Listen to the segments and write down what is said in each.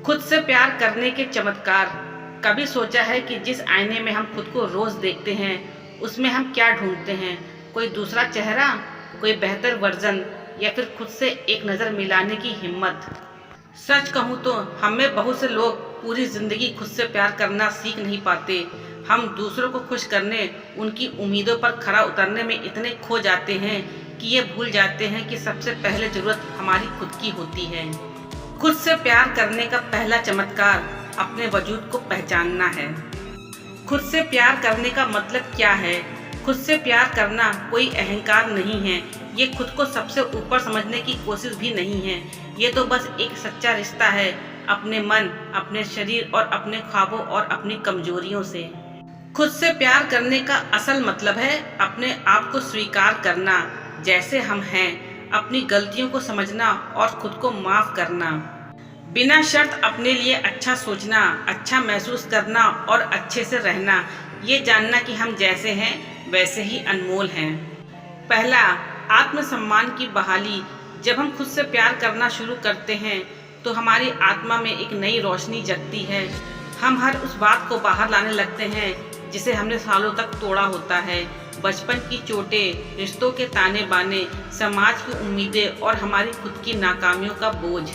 खुद से प्यार करने के चमत्कार। कभी सोचा है कि जिस आईने में हम खुद को रोज देखते हैं उसमें हम क्या ढूंढते हैं? कोई दूसरा चेहरा, कोई बेहतर वर्जन, या फिर खुद से एक नज़र मिलाने की हिम्मत? सच कहूँ तो हम में बहुत से लोग पूरी जिंदगी खुद से प्यार करना सीख नहीं पाते। हम दूसरों को खुश करने, उनकी उम्मीदों पर खरा उतरने में इतने खो जाते हैं कि ये भूल जाते हैं कि सबसे पहले जरूरत हमारी खुद की होती है। खुद से प्यार करने का पहला चमत्कार अपने वजूद को पहचानना है। खुद से प्यार करने का मतलब क्या है? खुद से प्यार करना कोई अहंकार नहीं है, ये खुद को सबसे ऊपर समझने की कोशिश भी नहीं है। ये तो बस एक सच्चा रिश्ता है अपने मन, अपने शरीर और अपने ख्वाबों और अपनी कमजोरियों से। खुद से प्यार करने का असल मतलब है अपने आप को स्वीकार करना जैसे हम हैं, अपनी गलतियों को समझना और खुद को माफ़ करना। बिना शर्त अपने लिए अच्छा सोचना, अच्छा महसूस करना और अच्छे से रहना। ये जानना कि हम जैसे हैं वैसे ही अनमोल हैं। पहला, आत्मसम्मान की बहाली। जब हम खुद से प्यार करना शुरू करते हैं तो हमारी आत्मा में एक नई रोशनी जगती है। हम हर उस बात को बाहर लाने लगते हैं जिसे हमने सालों तक तोड़ा होता है। बचपन की चोटें, रिश्तों के ताने बाने, समाज की उम्मीदें और हमारी खुद की नाकामियों का बोझ।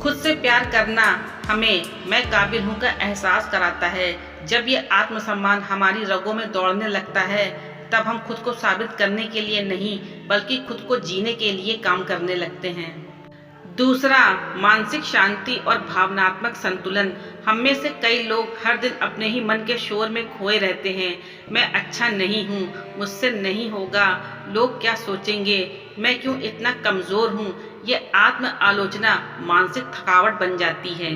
खुद से प्यार करना हमें मैं काबिल हूँ का एहसास कराता है। जब ये आत्मसम्मान हमारी रगों में दौड़ने लगता है तब हम खुद को साबित करने के लिए नहीं बल्कि खुद को जीने के लिए काम करने लगते हैं। दूसरा, मानसिक शांति और भावनात्मक संतुलन। हम में से कई लोग हर दिन अपने ही मन के शोर में खोए रहते हैं। मैं अच्छा नहीं हूँ, मुझसे नहीं होगा, लोग क्या सोचेंगे, मैं क्यों इतना कमज़ोर हूँ। ये आत्म आलोचना मानसिक थकावट बन जाती है।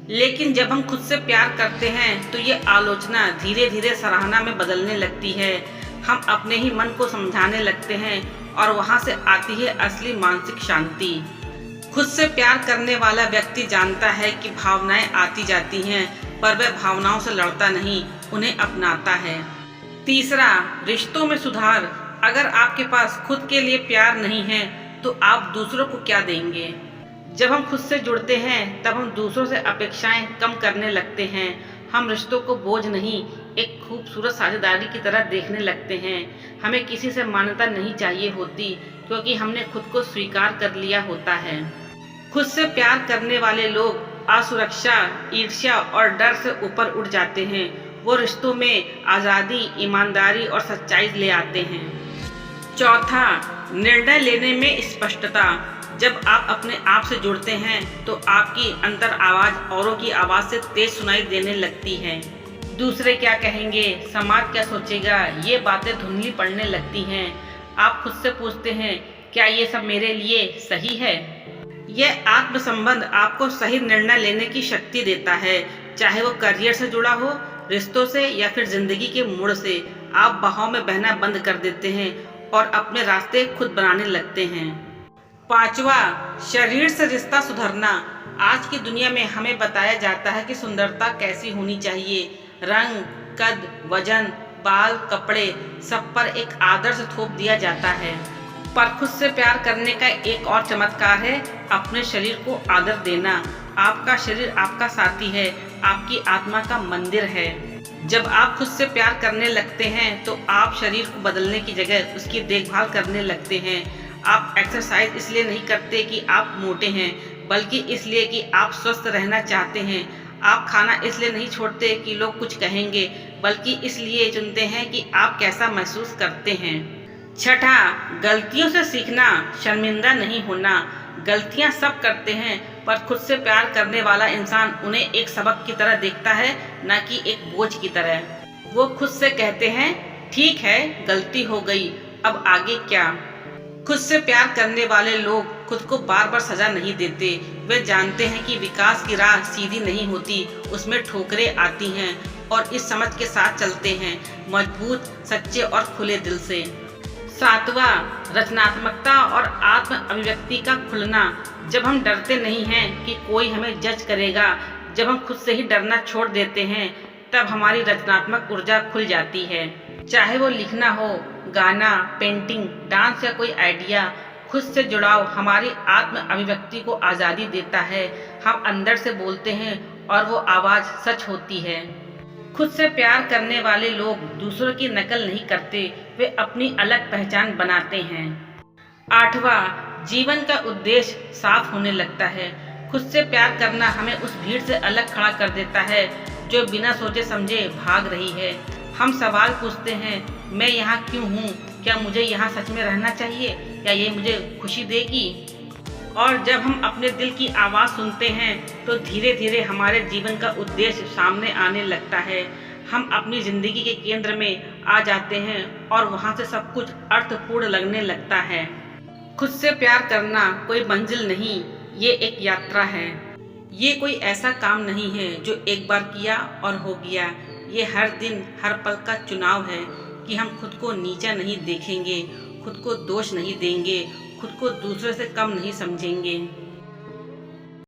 लेकिन जब हम खुद से प्यार करते हैं तो ये आलोचना धीरे धीरे सराहना में बदलने लगती है। हम अपने ही मन को समझाने लगते हैं और वहाँ से आती है असली मानसिक शांति। खुद से प्यार करने वाला व्यक्ति जानता है कि भावनाएं आती जाती हैं, पर वह भावनाओं से लड़ता नहीं, उन्हें अपनाता है। तीसरा, रिश्तों में सुधार। अगर आपके पास खुद के लिए प्यार नहीं है तो आप दूसरों को क्या देंगे? जब हम खुद से जुड़ते हैं तब हम दूसरों से अपेक्षाएं कम करने लगते हैं। हम रिश्तों को बोझ नहीं, एक खूबसूरत साझेदारी की तरह देखने लगते हैं। हमें किसी से मान्यता नहीं चाहिए होती क्योंकि हमने खुद को स्वीकार कर लिया होता है। खुद से प्यार करने वाले लोग असुरक्षा, ईर्ष्या और डर से ऊपर उठ जाते हैं। वो रिश्तों में आज़ादी, ईमानदारी और सच्चाई ले आते हैं। चौथा, निर्णय लेने में स्पष्टता। जब आप अपने आप से जुड़ते हैं तो आपकी अंतर आवाज़ औरों की आवाज़ से तेज सुनाई देने लगती है। दूसरे क्या कहेंगे, समाज क्या सोचेगा, ये बातें धुंधली पड़ने लगती हैं। आप खुद से पूछते हैं, क्या ये सब मेरे लिए सही है? यह आत्मसंबंध आपको सही निर्णय लेने की शक्ति देता है, चाहे वो करियर से जुड़ा हो, रिश्तों से, या फिर जिंदगी के मोड़ से। आप बहाव में बहना बंद कर देते हैं और अपने रास्ते खुद बनाने लगते हैं। पांचवा, शरीर से रिश्ता सुधरना। आज की दुनिया में हमें बताया जाता है कि सुंदरता कैसी होनी चाहिए। रंग, कद, वजन, बाल, कपड़े, सब पर एक आदर्श थोप दिया जाता है। पर खुद से प्यार करने का एक और चमत्कार है अपने शरीर को आदर देना। आपका शरीर आपका साथी है, आपकी आत्मा का मंदिर है। जब आप खुद से प्यार करने लगते हैं तो आप शरीर को बदलने की जगह उसकी देखभाल करने लगते हैं। आप एक्सरसाइज इसलिए नहीं करते कि आप मोटे हैं, बल्कि इसलिए कि आप स्वस्थ रहना चाहते हैं। आप खाना इसलिए नहीं छोड़ते कि लोग कुछ कहेंगे, बल्कि इसलिए चुनते हैं कि आप कैसा महसूस करते हैं। छठा, गलतियों से सीखना, शर्मिंदा नहीं होना। गलतियां सब करते हैं, पर खुद से प्यार करने वाला इंसान उन्हें एक सबक की तरह देखता है, न कि एक बोझ की तरह। वो खुद से कहते हैं, ठीक है, गलती हो गई, अब आगे क्या। खुद से प्यार करने वाले लोग खुद को बार बार सजा नहीं देते। वे जानते हैं कि विकास की राह सीधी नहीं होती, उसमें ठोकरें आती हैं, और इस समझ के साथ चलते हैं, मजबूत, सच्चे और खुले दिल से। सातवां, रचनात्मकता और आत्म अभिव्यक्ति का खुलना। जब हम डरते नहीं हैं कि कोई हमें जज करेगा, जब हम खुद से ही डरना छोड़ देते हैं, तब हमारी रचनात्मक ऊर्जा खुल जाती है। चाहे वो लिखना हो, गाना, पेंटिंग, डांस या कोई आइडिया, खुद से जुड़ाव हमारी आत्म अभिव्यक्ति को आज़ादी देता है। हम अंदर से बोलते हैं और वो आवाज़ सच होती है। खुद से प्यार करने वाले लोग दूसरों की नकल नहीं करते, वे अपनी अलग पहचान बनाते हैं। 8वां, जीवन का उद्देश्य साफ होने लगता है। खुद से प्यार करना हमें उस भीड़ से अलग खड़ा कर देता है जो बिना सोचे समझे भाग रही है। हम सवाल पूछते हैं, मैं यहाँ क्यों हूँ? क्या मुझे यहाँ सच में रहना चाहिए? क्या ये मुझे खुशी देगी? और जब हम अपने दिल की आवाज़ सुनते हैं तो धीरे धीरे हमारे जीवन का उद्देश्य सामने आने लगता है। हम अपनी ज़िंदगी के केंद्र में आ जाते हैं और वहाँ से सब कुछ अर्थपूर्ण लगने लगता है। खुद से प्यार करना कोई मंजिल नहीं, ये एक यात्रा है। ये कोई ऐसा काम नहीं है जो एक बार किया और हो गया। ये हर दिन हर पल का चुनाव है कि हम खुद को नीचा नहीं देखेंगे, खुद को दोष नहीं देंगे, खुद को दूसरे से कम नहीं समझेंगे।